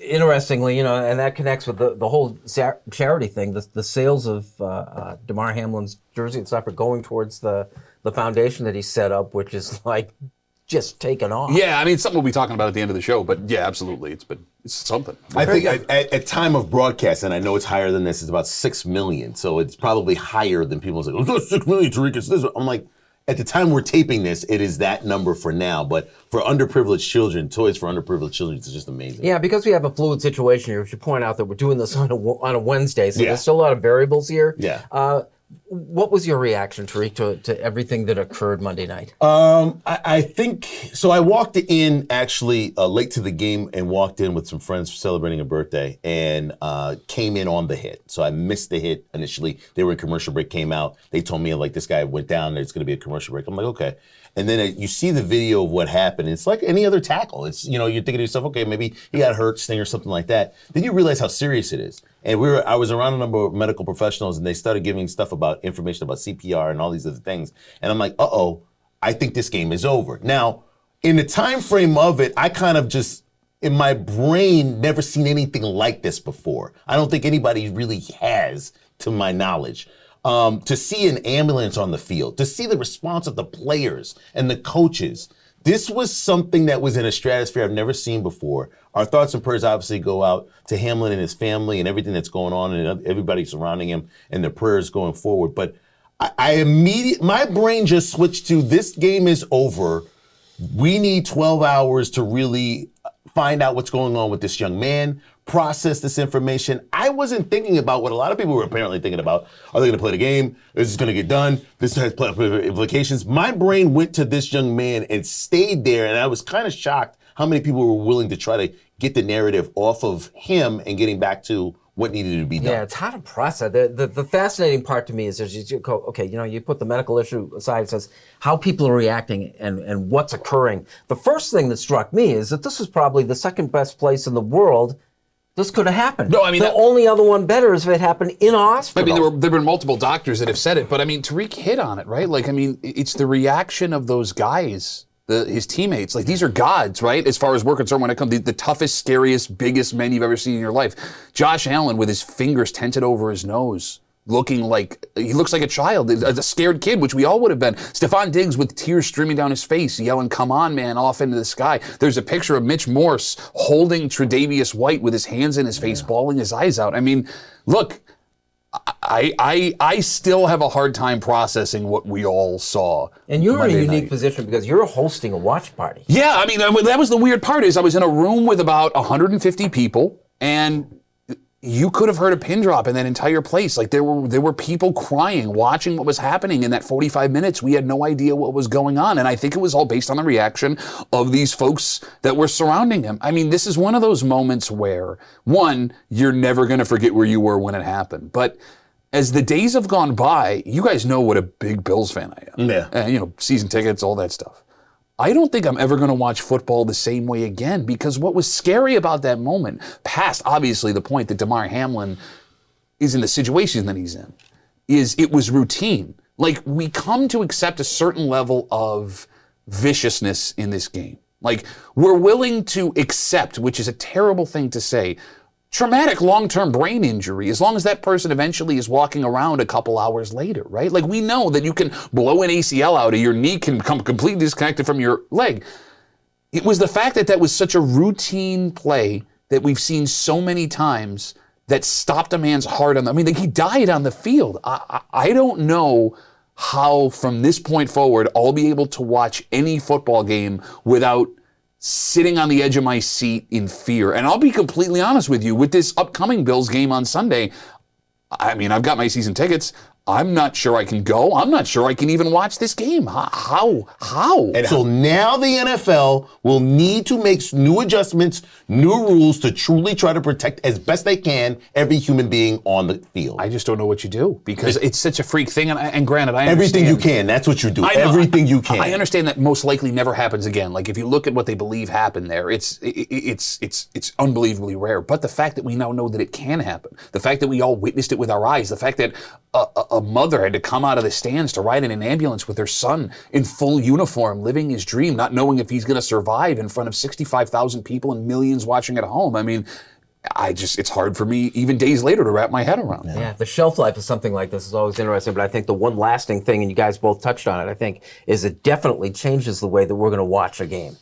Interestingly, and that connects with the whole charity thing. The sales of Damar Hamlin's jersey and stuff are going towards the foundation that he set up, which is like just taken off. Yeah, I mean, it's something we'll be talking about at the end of the show, but yeah, absolutely. It's something. I think at time of broadcast, and I know it's higher than this, it's about 6 million. So it's probably higher than people say, oh, 6 million, Tariq, it's this. I'm like, at the time we're taping this, it is that number for now. But for underprivileged children, toys for underprivileged children, it's just amazing. Yeah, because we have a fluid situation here. We should point out that we're doing this on a Wednesday, so there's still a lot of variables here. Yeah. What was your reaction, Tariq, to everything that occurred Monday night? I think, so I walked in actually late to the game and walked in with some friends celebrating a birthday and came in on the hit. So I missed the hit initially. They were in commercial break, came out. They told me like this guy went down, there's going to be a commercial break. I'm like, okay. And then you see the video of what happened. It's like any other tackle. It's, you're thinking to yourself, okay, maybe he got hurt, sting or something like that. Then you realize how serious it is. And I was around a number of medical professionals and they started giving stuff about information about CPR and all these other things. And I'm like, I think this game is over. Now, in the time frame of it, I kind of just, in my brain, never seen anything like this before. I don't think anybody really has, to my knowledge. To see an ambulance on the field, to see the response of the players and the coaches, this was something that was in a stratosphere I've never seen before. Our thoughts and prayers obviously go out to Hamlin and his family and everything that's going on and everybody surrounding him and their prayers going forward. But my brain just switched to this game is over. We need 12 hours to really find out what's going on with this young man, process this information. I wasn't thinking about what a lot of people were apparently thinking about. Are they going to play the game? Is this going to get done? This has implications. My brain went to this young man and stayed there, and I was kind of shocked how many people were willing to try to get the narrative off of him and getting back to what needed to be done. Yeah, it's hard to process. The fascinating part to me is as you go, okay, you put the medical issue aside, it says how people are reacting and what's occurring. The first thing that struck me is that this is probably the second best place in the world this could have happened. No, I mean, the only other one better is if it happened in a hospital. I mean, there have been multiple doctors that have said it, but I mean, Tariq hit on it, right? Like, I mean, it's the reaction of those guys, his teammates. Like, these are gods, right? As far as we're concerned, when it comes to the toughest, scariest, biggest men you've ever seen in your life. Josh Allen with his fingers tented over his nose, looking like, he looks like a child, a scared kid, which we all would have been. Stephon Diggs with tears streaming down his face, yelling, "Come on, man," off into the sky. There's a picture of Mitch Morse holding Tre'Davious White with his hands in his face, bawling his eyes out. I mean, look, I still have a hard time processing what we all saw. And you're Monday in a unique night. position because you're hosting a watch party. Yeah, I mean, that was the weird part is I was in a room with about 150 people, and you could have heard a pin drop in that entire place. Like there were people crying, watching what was happening in that 45 minutes. We had no idea what was going on. And I think it was all based on the reaction of these folks that were surrounding him. I mean, this is one of those moments where, one, you're never going to forget where you were when it happened. But as the days have gone by, you guys know what a big Bills fan I am. Yeah. Season tickets, all that stuff. I don't think I'm ever going to watch football the same way again because what was scary about that moment, past obviously the point that Damar Hamlin is in the situation that he's in, is it was routine. Like, we come to accept a certain level of viciousness in this game. Like, we're willing to accept, which is a terrible thing to say, traumatic long-term brain injury, as long as that person eventually is walking around a couple hours later, right? Like, we know that you can blow an ACL out or your knee can become completely disconnected from your leg. It was the fact that that was such a routine play that we've seen so many times that stopped a man's heart on the, I mean, he died on the field. I don't know how from this point forward I'll be able to watch any football game without sitting on the edge of my seat in fear. And I'll be completely honest with you, with this upcoming Bills game on Sunday, I mean, I've got my season tickets. I'm not sure I can go. I'm not sure I can even watch this game. How? And so now the NFL will need to make new adjustments, new rules to truly try to protect as best they can every human being on the field. I just don't know what you do because it's such a freak thing. And granted, I understand. Everything you can. That's what you do. Everything you can. I understand that most likely never happens again. Like if you look at what they believe happened there, it's unbelievably rare. But the fact that we now know that it can happen, the fact that we all witnessed it with our eyes, the fact that a a mother had to come out of the stands to ride in an ambulance with her son in full uniform, living his dream, not knowing if he's going to survive in front of 65,000 people and millions watching at home. I mean, it's hard for me even days later to wrap my head around. Yeah, the shelf life of something like this is always interesting, but I think the one lasting thing, and you guys both touched on it, I think, is it definitely changes the way that we're going to watch a game.